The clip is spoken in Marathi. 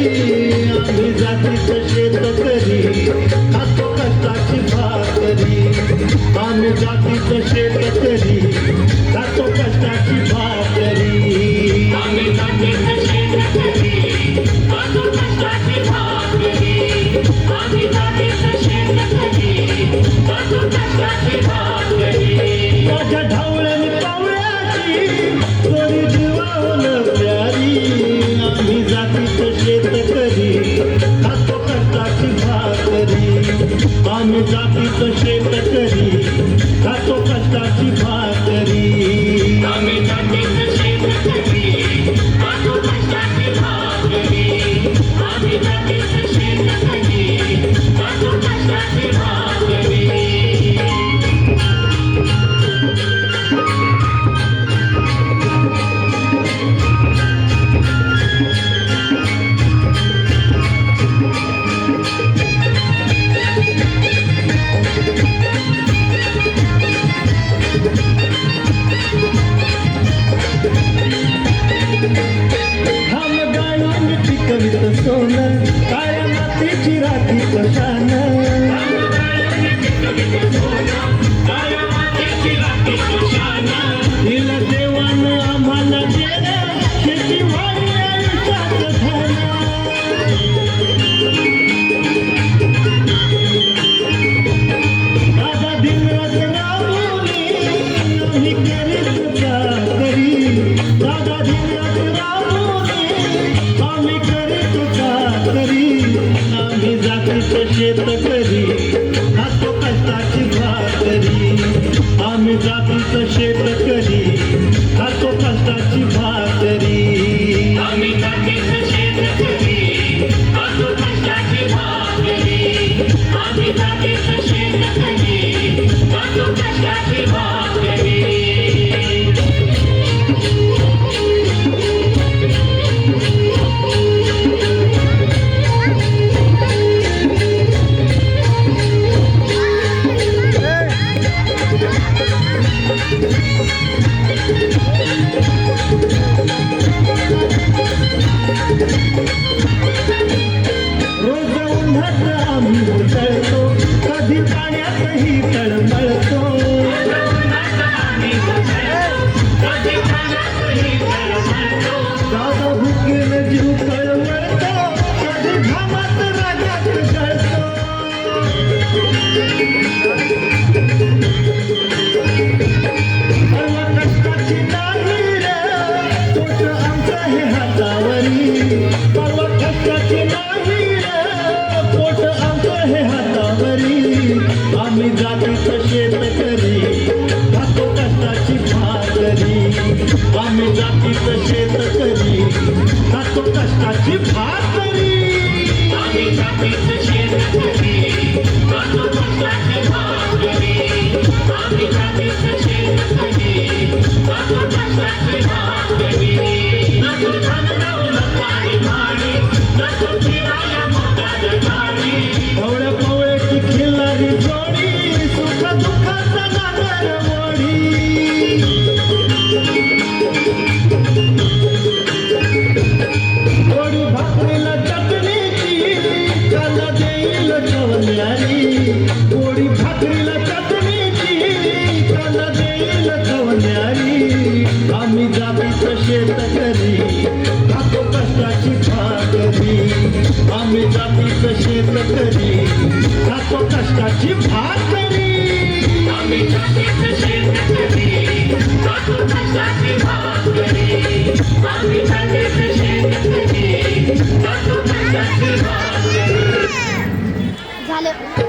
आम्ही जातीचं शेतकरी खातो कष्टाची भाकरी आम्ही जातीचं शेतकरी खातो कष्टाची भाकरी आम्ही जातीचं शेतकरी खातो कष्टाची भाकरी आम्ही जातीचं शेतकरी खातो कष्टाची भाकरी माझ्या ढावळ्याने पावळ्याची थोडी जीवावून प्यारी आम्ही जातीचं शेतकरी खातो कष्टाची भाकरी आम्ही जातीचं शेतकरी खातो कष्टाची भाकरी आम्ही जातीचं शेतकरी खातो कष्टाची भाकरी आम्ही जातीचं शेतकरी खातो कष्टाची भाकरी हम गाणं पिकवित सोनं काळ्या मातीची राखी कशान दिलं देवानं आम्हाला दिलं शेती वाढी आयुष्यात धन दादा दिनरात राबवली आम्ही करीत चाकरी दादा दिनरात राबवली आम्ही करीत चाकरी आम्ही जातीचं शेतकरी खातो कष्टाची भाकरी आम्ही जातीचं शेतकरी खातो कष्टाची भाकरी आम्ही जातीचं शेतकरी खातो कष्टाची भाकरी आम्ही जातीचं शेतकरी खातो कष्टाची भाकरी रोज उन्हात आम्ही उतरतो कधी पाण्यातही तळमळतो दादा भुकेनं जीव कळवळतो कधी घामात रागात जळतो परवा कष्टाची नाही रे तोच आमचं हे हातावरी परवा कष्टाची नाही रे पोट आमचं हे हातावरी आम्ही जातीचं शेतकरी खातो कष्टाची भाकरी आम्ही जातीचं शेतकरी खातो कष्टाची भाकरी आम्ही जातीचं शेतकरी खातो कष्टाची भाकरी आम्ही जातीचं शेतकरी खातो कष्टाची भाकरी नको धनदावलं पाणी भाडी नको फिरायला मोठाड गाडी पवळ्या पवळ्याची खिल्लारी जोडी सुख दुःखाचा नागर मोडी गोडी भाकरीला चटणीची काला देईल कवल्यारी गोडी भाकरीला चटणीची काला देईल कवल्यारी आम्ही जातीचं शेतकरी खातो कष्टाची भाकरी आम्ही जातीचं शेतकरी खातो कष्टाची भाकरी आम्ही जातीचं शेतकरी खातो कष्टाची भाकरी आम्ही जातीचं शेतकरी खातो कष्टाची भाकरी झालं.